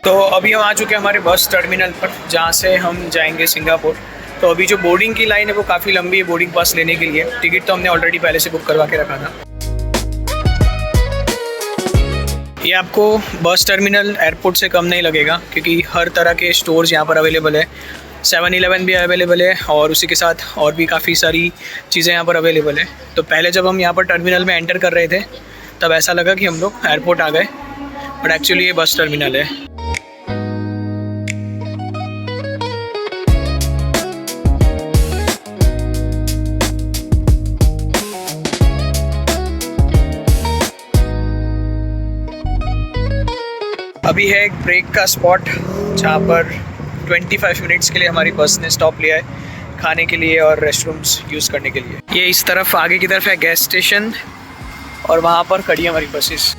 तो अभी हम आ चुके हैं हमारे बस टर्मिनल पर, जहाँ से हम जाएंगे सिंगापुर। तो अभी जो बोर्डिंग की लाइन है वो काफ़ी लंबी है बोर्डिंग पास लेने के लिए। टिकट तो हमने ऑलरेडी पहले से बुक करवा के रखा था। ये आपको बस टर्मिनल एयरपोर्ट से कम नहीं लगेगा, क्योंकि हर तरह के स्टोर्स यहाँ पर अवेलेबल है। 7-Eleven भी अवेलेबल है और उसी के साथ और भी काफ़ी सारी चीज़ें यहाँ पर अवेलेबल है। तो पहले जब हम यहाँ पर टर्मिनल में एंटर कर रहे थे तब ऐसा लगा कि हम लोग एयरपोर्ट आ गए, बट एक्चुअली ये बस टर्मिनल है। अभी है एक ब्रेक का स्पॉट, जहाँ पर 25 मिनट्स के लिए हमारी बस ने स्टॉप लिया है खाने के लिए और रेस्टरूम्स यूज़ करने के लिए। ये इस तरफ आगे की तरफ है गैस स्टेशन और वहाँ पर खड़ी है हमारी बसेस।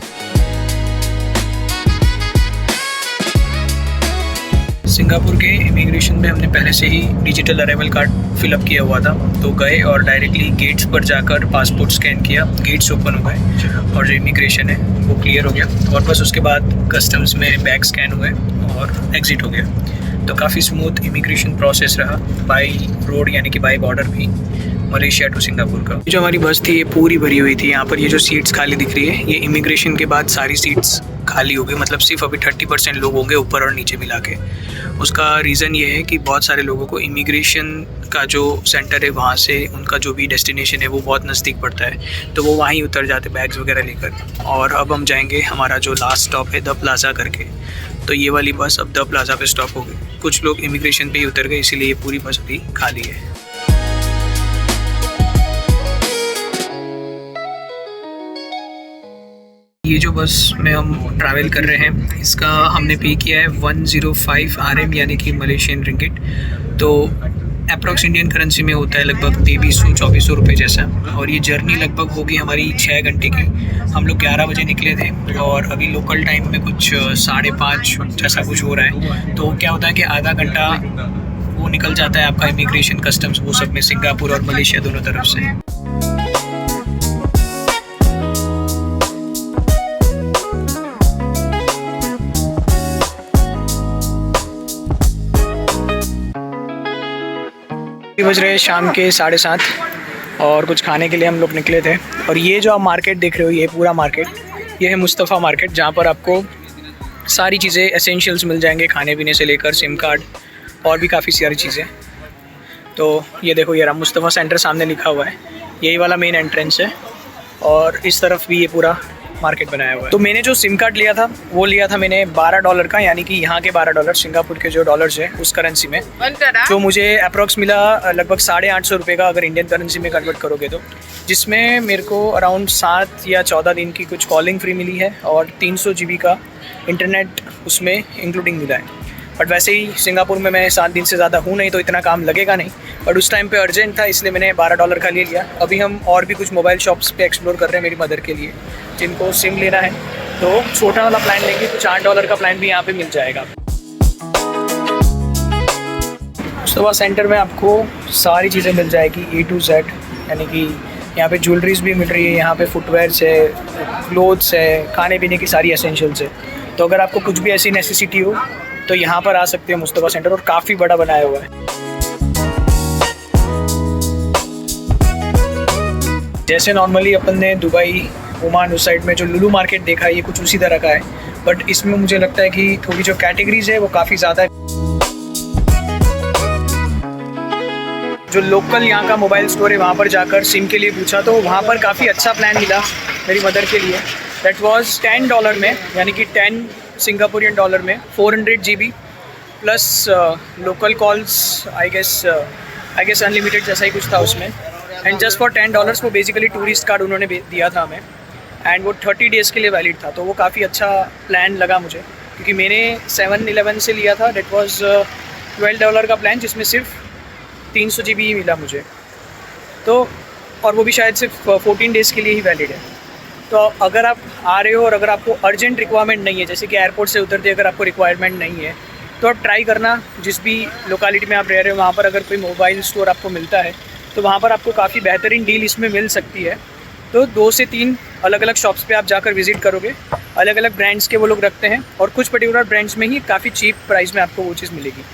सिंगापुर के इमिग्रेशन में हमने पहले से ही डिजिटल अराइवल कार्ड फिलअप किया हुआ था, तो गए और डायरेक्टली गेट्स पर जाकर पासपोर्ट स्कैन किया, गेट्स ओपन हो गए और जो इमिग्रेशन है वो क्लियर हो गया और बस उसके बाद कस्टम्स में बैग स्कैन हुए और एग्ज़िट हो गया। तो काफ़ी स्मूथ इमिग्रेशन प्रोसेस रहा बाई रोड, यानी कि बाई बॉर्डर भी, मलेशिया टू सिंगापुर का। जो हमारी बस थी ये पूरी भरी हुई थी। यहाँ पर ये जो सीट्स खाली दिख रही है, ये इमिग्रेशन के बाद सारी सीट्स खाली हो गई, मतलब सिर्फ अभी 30% लोग होंगे ऊपर और नीचे मिला के। उसका रीज़न ये है कि बहुत सारे लोगों को इमिग्रेशन का जो सेंटर है वहाँ से उनका जो भी डेस्टिनेशन है वो बहुत नज़दीक पड़ता है, तो वो वहीं उतर जाते बैग्स वगैरह लेकर। और अब हम जाएंगे हमारा जो लास्ट स्टॉप है द प्लाज़ा करके, तो ये वाली बस अब द प्लाज़ा पे स्टॉप हो गई। कुछ लोग इमिग्रेशन पे ही उतर गए, इसीलिए ये पूरी बस अभी खाली है। ये जो बस में हम ट्रैवल कर रहे हैं इसका हमने पे किया है 105 RM, यानी कि मलेशियन रिंगिट। तो अप्रॉक्स इंडियन करेंसी में होता है लगभग 2300-2400 रुपये जैसा। और ये जर्नी लगभग होगी हमारी 6 घंटे की। हम लोग 11 बजे निकले थे और अभी लोकल टाइम में कुछ 5:30 जैसा कुछ हो रहा है। तो क्या होता है कि आधा घंटा वो निकल जाता है आपका इमिग्रेशन, कस्टम्स, वो सब में, सिंगापुर और मलेशिया दोनों तरफ से। बज रहे शाम के 7:30 और कुछ खाने के लिए हम लोग निकले थे। और ये जो आप मार्केट देख रहे हो, ये पूरा मार्केट, ये है मुस्तफ़ा मार्केट, जहाँ पर आपको सारी चीज़ें एसेंशियल्स मिल जाएंगे, खाने पीने से लेकर सिम कार्ड और भी काफ़ी सारी चीज़ें। तो ये देखो, ये मुस्तफ़ा सेंटर सामने लिखा हुआ है, यही वाला मेन एंट्रेंस है और इस तरफ भी ये पूरा मार्केट बनाया हुआ है। तो मैंने जो सिम कार्ड लिया था वो लिया था मैंने $12 का, यानी कि यहाँ के $12, सिंगापुर के जो डॉलर्स है उस करेंसी में, जो मुझे अप्रॉक्स मिला लगभग 850 रुपये का अगर इंडियन करेंसी में कन्वर्ट करोगे तो, जिसमें मेरे को अराउंड 7 या 14 दिन की कुछ कॉलिंग फ्री मिली है और 300 GB का इंटरनेट उसमें इंक्लूडिंग मिला है। बट वैसे ही सिंगापुर में मैं 7 दिन से ज़्यादा हूँ नहीं, तो इतना काम लगेगा नहीं, बट उस टाइम पे अर्जेंट था इसलिए मैंने $12 का ले लिया। अभी हम और भी कुछ मोबाइल शॉप्स पे एक्सप्लोर कर रहे हैं मेरी मदर के लिए, जिनको सिम लेना है, तो छोटा वाला प्लान लेंगे तो $4 का प्लान भी यहाँ पे मिल जाएगा। उसके बाद सेंटर में आपको सारी चीज़ें मिल जाएगी A to Z, यानी कि यहाँ पे ज्वेलरीज भी मिल रही है, यहाँ पे फुटवेयर्स है, क्लोथ्स है, खाने पीने की सारी एसेंशियल्स है। तो अगर आपको कुछ भी ऐसी नेसेसिटी हो तो यहाँ पर आ सकते हैं मुस्तफ़ा सेंटर, और काफ़ी बड़ा बनाया हुआ है। जैसे नॉर्मली अपन ने दुबई, ओमान उस साइड में जो लुलु मार्केट देखा है, ये कुछ उसी तरह का है, बट इसमें मुझे लगता है कि थोड़ी जो कैटेगरीज है वो काफ़ी ज़्यादा है। जो लोकल यहाँ का मोबाइल स्टोर है वहाँ पर जाकर सिम के लिए पूछा तो वहाँ पर काफ़ी अच्छा प्लान मिला मेरी मदर के लिए। दैट वाज $10 में, यानी कि 10 सिंगापुरियन डॉलर में 400 GB plus local calls, I guess unlimited जैसा ही कुछ था उसमें। एंड जस्ट फॉर $10 वो बेसिकली टूरिस्ट कार्ड उन्होंने दिया था हमें, एंड वो 30 डेज़ के लिए वैलिड था। तो वो काफ़ी अच्छा प्लान लगा मुझे, क्योंकि मैंने 7-Eleven से लिया था। डेट वाज $12 का प्लान, जिसमें सिर्फ 300 GB ही मिला मुझे। तो और वो भी शायद सिर्फ 14 डेज़ के लिए ही वैलिड है। तो अगर आप आ रहे हो और अगर आपको अर्जेंट रिक्वायरमेंट नहीं है, जैसे कि एयरपोर्ट से उतरते अगर आपको रिक्वायरमेंट नहीं है, तो आप ट्राई करना जिस भी लोकेलिटी में आप रह रहे हो वहाँ पर अगर कोई मोबाइल स्टोर आपको मिलता है तो वहाँ पर आपको काफ़ी बेहतरीन डील इसमें मिल सकती है। तो 2 से 3 अलग अलग शॉप्स पे आप जाकर विज़िट करोगे अलग अलग ब्रांड्स के वो लोग रखते हैं और कुछ पर्टिकुलर ब्रांड्स में ही काफ़ी चीप प्राइस में आपको वो चीज़ मिलेगी।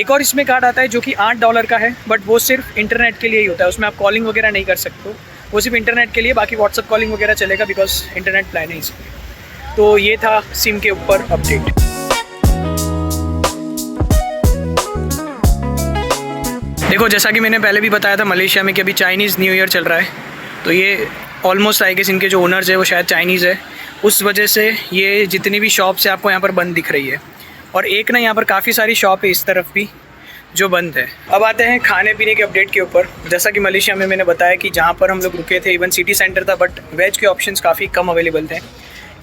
एक और इसमें कार्ड आता है जो कि $8 का है, बट वो सिर्फ इंटरनेट के लिए ही होता है, उसमें आप कॉलिंग वगैरह नहीं कर सकते हो, वो सिर्फ इंटरनेट के लिए, बाकी व्हाट्सअप कॉलिंग वगैरह चलेगा बिकॉज इंटरनेट प्लान है इसलिए। तो ये था सिम के ऊपर अपडेट। देखो जैसा कि मैंने पहले भी बताया था, मलेशिया में कि अभी चाइनीज़ न्यू ईयर चल रहा है, तो ये ऑलमोस्ट आई गेस इनके जो ओनर्स है वो शायद चाइनीज़ है, उस वजह से ये जितनी भी शॉप्स है आपको यहाँ पर बंद दिख रही है। और एक ना यहाँ पर काफ़ी सारी शॉप है इस तरफ भी जो बंद है। अब आते हैं खाने पीने के अपडेट के ऊपर। जैसा कि मलेशिया में मैंने बताया कि जहाँ पर हम लोग रुके थे इवन सिटी सेंटर था, बट वेज के ऑप्शंस काफ़ी कम अवेलेबल थे।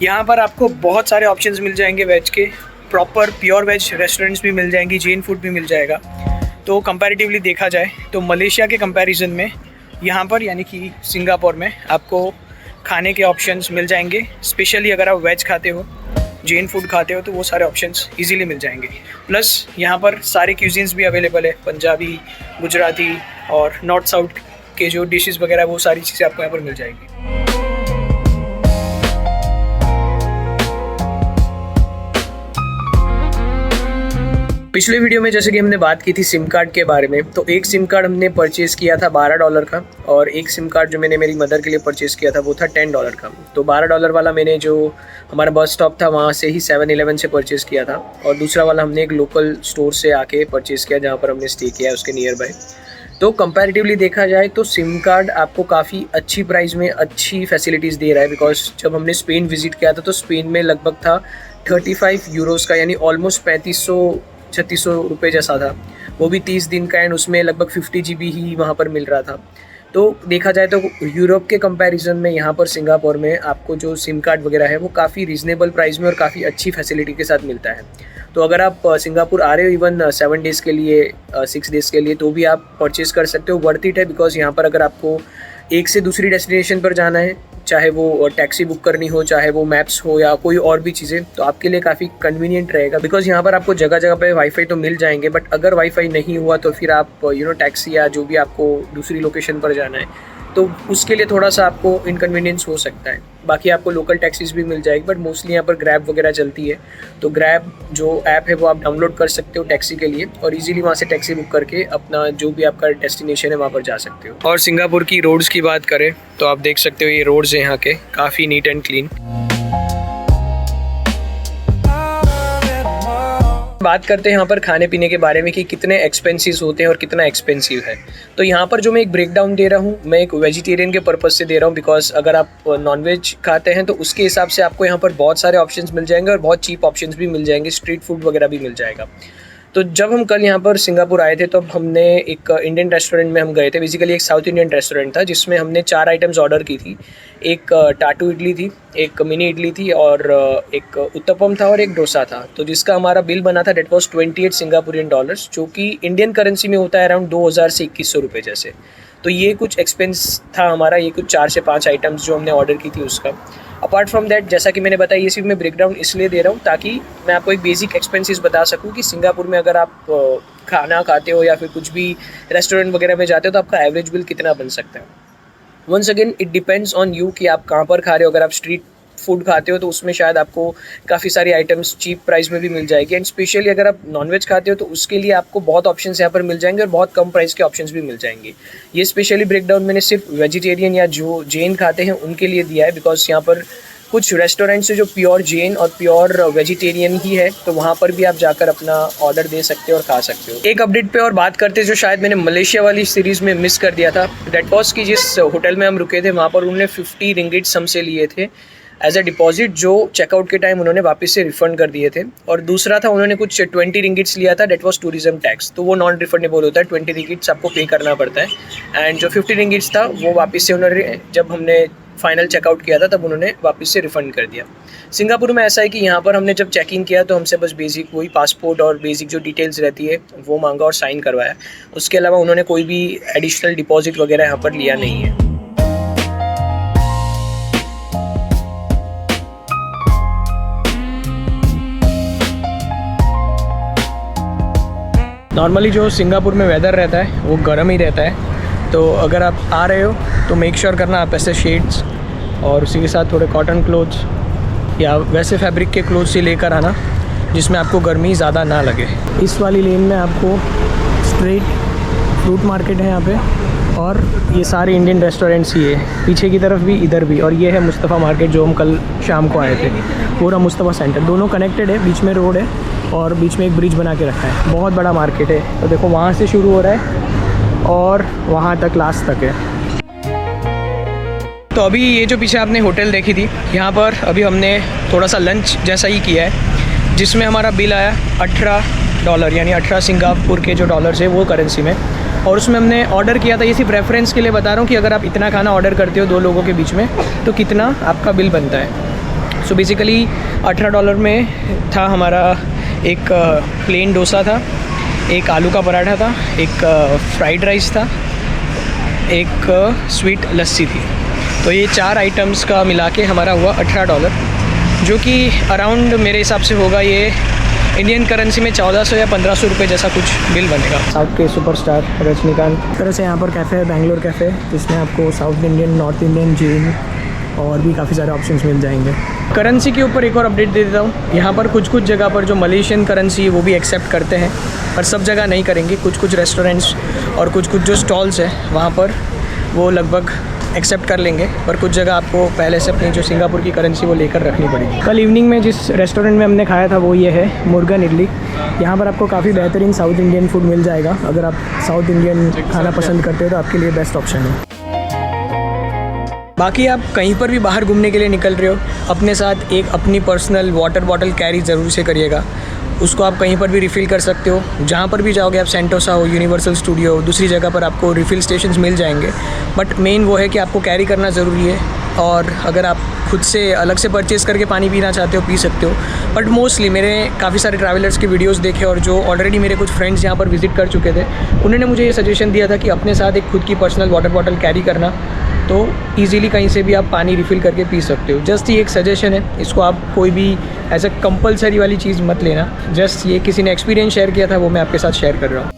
यहाँ पर आपको बहुत सारे ऑप्शंस मिल जाएंगे वेज के, प्रॉपर प्योर वेज रेस्टोरेंट्स भी मिल जाएंगी, जैन फूड भी मिल जाएगा। तो कंपैरेटिवली देखा जाए तो मलेशिया के कंपैरिजन में यहाँ पर यानी कि सिंगापुर में आपको खाने के ऑप्शंस मिल जाएंगे। स्पेशली अगर आप वेज खाते हो, जैन फूड खाते हो, तो वो सारे ऑप्शंस इजीली मिल जाएंगे। प्लस यहाँ पर सारे क्यूजीन्स भी अवेलेबल है, पंजाबी, गुजराती और नॉर्थ साउथ के जो डिशेस वगैरह वो सारी चीज़ें आपको यहाँ पर मिल जाएंगी। पिछले वीडियो में जैसे कि हमने बात की थी सिम कार्ड के बारे में, तो एक सिम कार्ड हमने परचेज़ किया था $12 का, और एक सिम कार्ड जो मैंने मेरी मदर के लिए परचेज़ किया था वो था $10 का। तो $12 वाला मैंने जो हमारा बस स्टॉप था वहाँ से ही 7-Eleven से परचेज़ किया था, और दूसरा वाला हमने एक लोकल स्टोर से आके परचेज़ किया जहाँ पर हमने स्टे किया है उसके नियर बाय। तो कंपैरेटिवली देखा जाए तो सिम कार्ड आपको काफ़ी अच्छी प्राइस में अच्छी फैसिलिटीज़ दे रहा है। बिकॉज जब हमने स्पेन विज़िट किया था तो स्पेन में लगभग था 35 यूरोज़ का, यानी ऑलमोस्ट 3500-3600 रुपये जैसा था, वो भी 30 दिन का, एंड उसमें लगभग 50 GB ही वहाँ पर मिल रहा था। तो देखा जाए तो यूरोप के कंपैरिजन में यहाँ पर सिंगापुर में आपको जो सिम कार्ड वगैरह है वो काफ़ी रीज़नेबल प्राइस में और काफ़ी अच्छी फैसिलिटी के साथ मिलता है। तो अगर आप सिंगापुर आ रहे हो इवन 7 डेज़ के लिए, 6 डेज़ के लिए, तो भी आप परचेज़ कर सकते हो। वर्थ इट है, बिकॉज यहाँ पर अगर आपको एक से दूसरी डेस्टिनेशन पर जाना है, चाहे वो टैक्सी बुक करनी हो, चाहे वो मैप्स हो या कोई और भी चीज़ें, तो आपके लिए काफ़ी कन्वीनियंट रहेगा। बिकॉज यहाँ पर आपको जगह जगह पे वाईफाई तो मिल जाएंगे, बट अगर वाईफाई नहीं हुआ तो फिर आप टैक्सी या जो भी आपको दूसरी लोकेशन पर जाना है तो उसके लिए थोड़ा सा आपको इनकन्वीनियंस हो सकता है। बाकी आपको लोकल टैक्सीज भी मिल जाएगी, बट मोस्टली यहाँ पर ग्रैब वगैरह चलती है, तो ग्रैब जो ऐप है वो आप डाउनलोड कर सकते हो टैक्सी के लिए, और इजीली वहाँ से टैक्सी बुक करके अपना जो भी आपका डेस्टिनेशन है वहाँ पर जा सकते हो। और सिंगापुर की रोड्स की बात करें तो आप देख सकते हो ये रोड्स हैं यहाँ के, काफ़ी नीट एंड क्लीन। बात करते हैं यहाँ पर खाने पीने के बारे में कि कितने एक्सपेंसिव होते हैं और कितना एक्सपेंसिव है। तो यहाँ पर जो मैं एक ब्रेक डाउन दे रहा हूँ, मैं एक वेजिटेरियन के पर्पज़ से दे रहा हूँ, बिकॉज अगर आप नॉनवेज खाते हैं तो उसके हिसाब से आपको यहाँ पर बहुत सारे ऑप्शंस मिल जाएंगे और बहुत चीप ऑप्शंस भी मिल जाएंगे, स्ट्रीट फूड वगैरह भी मिल जाएगा। तो जब हम कल यहाँ पर सिंगापुर आए थे तो हमने एक इंडियन रेस्टोरेंट में हम गए थे, बेसिकली एक साउथ इंडियन रेस्टोरेंट था जिसमें हमने 4 आइटम्स ऑर्डर की थी। एक टाटू इडली थी, एक मिनी इडली थी, और एक उत्तपम था और एक डोसा था। तो जिसका हमारा बिल बना था डेट वॉज 28 सिंगापुरियन डॉलर्स, जो कि इंडियन करेंसी में होता है अराउंड 2000 से 2100 रुपये जैसे। तो ये कुछ एक्सपेंस था हमारा, ये कुछ 4 से 5 आइटम्स जो हमने ऑर्डर की थी उसका। अपार्ट फ्रॉम दैट, जैसा कि मैंने बताया, ये सिर्फ मैं ब्रेकडाउन इसलिए दे रहा हूँ ताकि मैं आपको एक बेसिक एक्सपेंसेस बता सकूँ कि सिंगापुर में अगर आप खाना खाते हो या फिर कुछ भी रेस्टोरेंट वगैरह में जाते हो तो आपका एवरेज बिल कितना बन सकता है। Once again it depends on you कि आप कहाँ पर खा रहे हो। अगर आप स्ट्रीट फूड खाते हो तो उसमें शायद आपको काफ़ी सारी आइटम्स चीप प्राइस में भी मिल जाएगी, एंड स्पेशली अगर आप नॉनवेज खाते हो तो उसके लिए आपको बहुत ऑप्शंस यहाँ पर मिल जाएंगे और बहुत कम प्राइस के ऑप्शंस भी मिल जाएंगे। ये स्पेशली ब्रेकडाउन मैंने सिर्फ वेजिटेरियन या जो जैन खाते हैं उनके लिए दिया है, बिकॉज यहाँ पर कुछ रेस्टोरेंट्स है जो प्योर जैन और प्योर वेजिटेरियन ही है, तो वहाँ पर भी आप जाकर अपना ऑर्डर दे सकते हो और खा सकते हो। एक अपडेट पे और बात करते जो शायद मैंने मलेशिया वाली सीरीज़ में मिस कर दिया था, दैट वाज कि जिस होटल में हम रुके थे वहाँ पर उन्होंने 50 रिंगिट्स हमसे लिए थे एज अ डिपॉजिट, जो चेकआउट के टाइम उन्होंने वापस से रिफंड कर दिए थे। और दूसरा था उन्होंने कुछ 20 रिंगिट्स लिया था, डेट वाज टूरिज्म टैक्स, तो वो नॉन रिफंडेबल होता है, 20 रिंगिट्स आपको पे करना पड़ता है। एंड जो 50 रिंगिट्स था वो वापस से उन्होंने, जब हमने फाइनल चेकआउट किया था तब उन्होंने वापस से रिफ़ंड कर दिया। सिंगापुर में ऐसा है कि यहाँ पर हमने जब चेक इन किया तो हमसे बस बेसिक वही पासपोर्ट और बेसिक जो डिटेल्स रहती है वो मांगा और साइन करवाया। उसके अलावा उन्होंने कोई भी एडिशनल डिपॉजिट वगैरह यहाँ पर लिया नहीं है। नॉर्मली जो सिंगापुर में वेदर रहता है वो गर्म ही रहता है, तो अगर आप आ रहे हो तो मेक श्योर करना आप ऐसे शेड्स और उसी के साथ थोड़े कॉटन क्लोथ्स या वैसे फैब्रिक के क्लोथ्स ही लेकर आना जिसमें आपको गर्मी ज़्यादा ना लगे। इस वाली लेन में आपको स्ट्रीट फ्रूट मार्केट है यहाँ पे, और ये सारे इंडियन रेस्टोरेंट्स ही है, पीछे की तरफ भी इधर भी। और ये है मुस्तफ़ा मार्केट जो हम कल शाम को आए थे, पूरा मुस्तफ़ा सेंटर, दोनों कनेक्टेड है, बीच में रोड है और बीच में एक ब्रिज बना के रखा है। बहुत बड़ा मार्केट है, तो देखो वहाँ से शुरू हो रहा है और वहाँ तक लास्ट तक है। तो अभी ये जो पीछे आपने होटल देखी थी, यहाँ पर अभी हमने थोड़ा सा लंच जैसा ही किया है, जिसमें हमारा बिल आया $18, यानी 18 सिंगापुर के जो डॉलर्स है वो करेंसी में। और उसमें हमने ऑर्डर किया था, ये सिर्फ रेफरेंस के लिए बता रहा हूँ कि अगर आप इतना खाना ऑर्डर करते हो 2 लोगों के बीच में तो कितना आपका बिल बनता है। सो बेसिकली $18 में था हमारा एक प्लेन डोसा था, एक आलू का पराठा था, एक फ्राइड राइस था, एक स्वीट लस्सी थी। तो ये 4 आइटम्स का मिला के हमारा हुआ $18, जो कि अराउंड मेरे हिसाब से होगा ये इंडियन करेंसी में 1400 या 1500 रुपये जैसा कुछ बिल बनेगा। साउथ के सुपरस्टार रजनीकांत तरह से यहाँ पर कैफ़े है, बैंगलोर कैफ़े, जिसमें आपको south Indian, north Indian, Jain और भी काफ़ी सारे ऑप्शंस मिल जाएंगे। करेंसी के ऊपर एक और अपडेट दे देता हूँ, यहाँ पर कुछ कुछ जगह पर जो मलेशियन करेंसी है वो भी एक्सेप्ट करते हैं, पर सब जगह नहीं करेंगे। कुछ कुछ रेस्टोरेंट्स और कुछ कुछ जो स्टॉल्स हैं वहाँ पर वो लगभग एक्सेप्ट कर लेंगे, पर कुछ जगह आपको पहले से अपनी जो सिंगापुर की करेंसी वो लेकर रखनी पड़ेगी। कल इवनिंग में जिस रेस्टोरेंट में हमने खाया था वो ये है मुर्गन इडली। यहाँ पर आपको काफ़ी बेहतरीन साउथ इंडियन फूड मिल जाएगा। अगर आप साउथ इंडियन खाना पसंद करते हो तो आपके लिए बेस्ट ऑप्शन है। बाकी आप कहीं पर भी बाहर घूमने के लिए निकल रहे हो, अपने साथ एक अपनी पर्सनल वाटर बॉटल कैरी ज़रूर से करिएगा। उसको आप कहीं पर भी रिफ़िल कर सकते हो, जहाँ पर भी जाओगे आप, सेंटोसा हो, यूनिवर्सल स्टूडियो हो, दूसरी जगह पर आपको रिफ़िल स्टेशंस मिल जाएंगे। बट मेन वो है कि आपको कैरी करना ज़रूरी है, और अगर आप खुद से अलग से परचेज़ करके पानी पीना चाहते हो पी सकते हो। बट मोस्टली मेरे काफ़ी सारे ट्रैवलर्स के वीडियोस देखे और जो ऑलरेडी मेरे कुछ फ्रेंड्स यहाँ पर विज़िट कर चुके थे, उन्होंने मुझे ये सजेशन दिया था कि अपने साथ एक खुद की पर्सनल वाटर बॉटल कैरी करना, तो ईज़िली कहीं से भी आप पानी रिफ़िल करके पी सकते हो। जस्ट ये एक सजेशन है, इसको आप कोई भी ऐसा कंपलसरी वाली चीज़ मत लेना। जस्ट ये किसी ने एक्सपीरियंस शेयर किया था, वो मैं आपके साथ शेयर कर रहा हूँ।